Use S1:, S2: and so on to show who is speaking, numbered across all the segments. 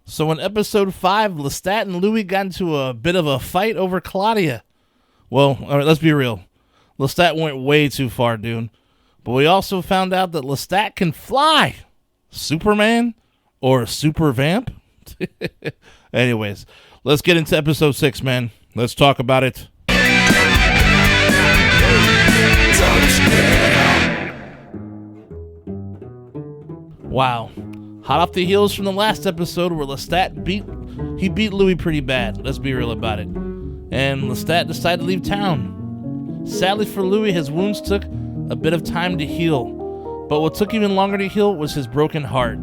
S1: So in episode 5, Lestat and Louis got into a bit of a fight over Claudia. Well, all right, let's be real. Lestat went way too far, dude. But we also found out that Lestat can fly. Superman? Or super vamp? Anyways, let's get into episode 6, man. Let's talk about it. Wow. Hot off the heels from the last episode where Lestat beat Louis pretty bad. Let's be real about it. And Lestat decided to leave town. Sadly for Louis, his wounds took a bit of time to heal. But what took even longer to heal was his broken heart.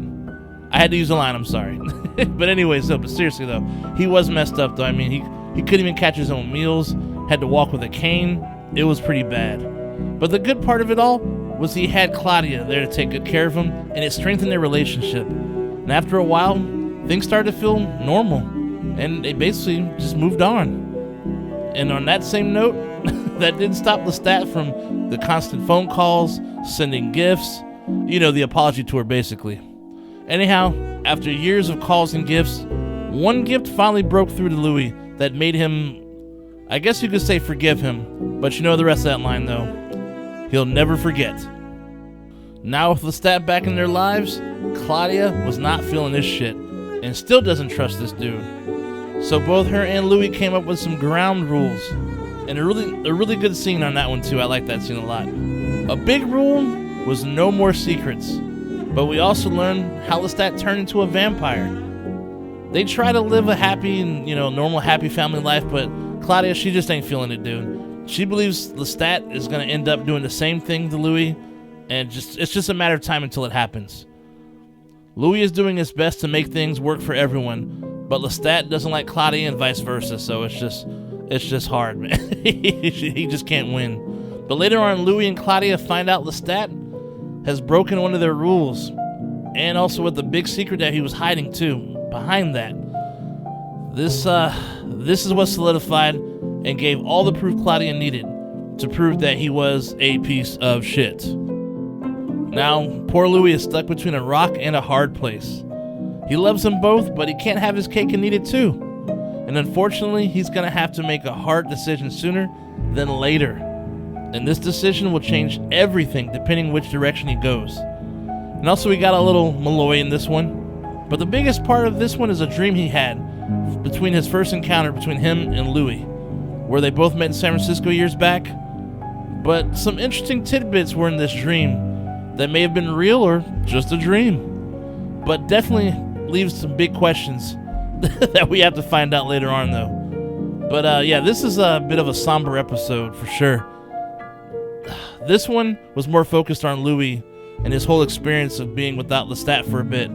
S1: I had to use a line, I'm sorry. But anyways, but seriously though, he was messed up though. I mean, he couldn't even catch his own meals, had to walk with a cane. It was pretty bad. But the good part of it all was he had Claudia there to take good care of him, and it strengthened their relationship. And after a while, things started to feel normal, and they basically just moved on. And on that same note, that didn't stop Lestat from the constant phone calls, sending gifts, the apology tour basically. Anyhow, after years of calls and gifts, one gift finally broke through to Louis that made him, I guess you could say, forgive him. But you know the rest of that line though. He'll never forget. Now with Lestat back in their lives, Claudia was not feeling this shit and still doesn't trust this dude. So both her and Louis came up with some ground rules. And a really good scene on that one too. I like that scene a lot. A big rule was no more secrets. But we also learned how Lestat turned into a vampire. They try to live a happy and, normal happy family life, but Claudia, she just ain't feeling it, dude. She believes Lestat is going to end up doing the same thing to Louis, and it's just a matter of time until it happens. Louis is doing his best to make things work for everyone, but Lestat doesn't like Claudia and vice versa, so it's just hard, man. He just can't win. But later on, Louis and Claudia find out Lestat has broken one of their rules, and also with the big secret that he was hiding too, behind that. This is what solidified and gave all the proof Claudia needed to prove that he was a piece of shit. Now, poor Louis is stuck between a rock and a hard place. He loves them both, but he can't have his cake and eat it too. And unfortunately, he's going to have to make a hard decision sooner than later. And this decision will change everything depending which direction he goes. And also we got a little Malloy in this one. But the biggest part of this one is a dream he had between his first encounter between him and Louis, where they both met in San Francisco years back. But some interesting tidbits were in this dream that may have been real or just a dream. But definitely leaves some big questions that we have to find out later on though. But this is a bit of a somber episode for sure. This one was more focused on Louis and his whole experience of being without Lestat for a bit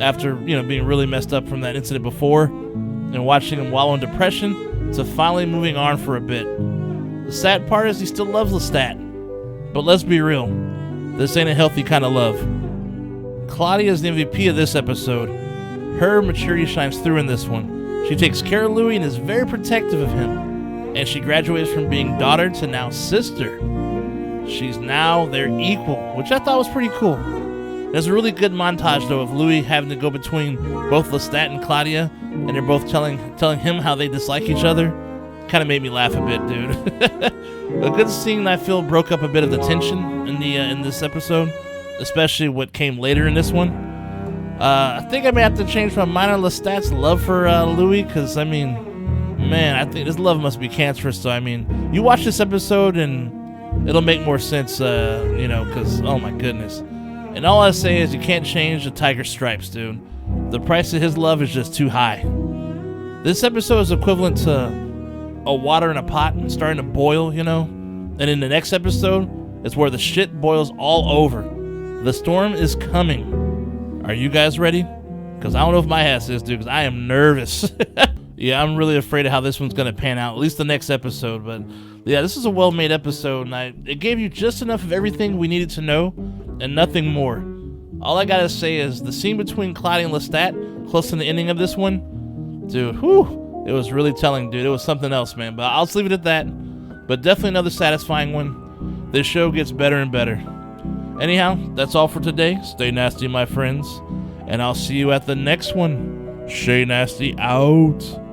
S1: after, being really messed up from that incident before and watching him wallow in depression to finally moving on for a bit. The sad part is he still loves Lestat, but let's be real, this ain't a healthy kind of love. Claudia is the MVP of this episode. Her maturity shines through in this one. She takes care of Louis and is very protective of him, and she graduates from being daughter to now sister. She's now their equal, which I thought was pretty cool. There's a really good montage though of Louis having to go between both Lestat and Claudia, and they're both telling him how they dislike each other. Kind of made me laugh a bit, dude. A good scene I feel broke up a bit of the tension in this episode, especially what came later in this one. I think I may have to change my mind on Lestat's love for Louis, because I think this love must be cancerous. So you watch this episode and it'll make more sense, because, oh my goodness. And all I say is you can't change the tiger's stripes, dude. The price of his love is just too high. This episode is equivalent to a water in a pot starting to boil, And in the next episode, it's where the shit boils all over. The storm is coming. Are you guys ready? Because I don't know if my ass is, dude, because I am nervous. Yeah, I'm really afraid of how this one's going to pan out, at least the next episode. But yeah, this is a well-made episode, and it gave you just enough of everything we needed to know and nothing more. All I got to say is the scene between Claudia and Lestat, close to the ending of this one, dude, it was really telling, dude. It was something else, man. But I'll just leave it at that. But definitely another satisfying one. This show gets better and better. Anyhow, that's all for today. Stay nasty, my friends. And I'll see you at the next one. Shay Nasty out.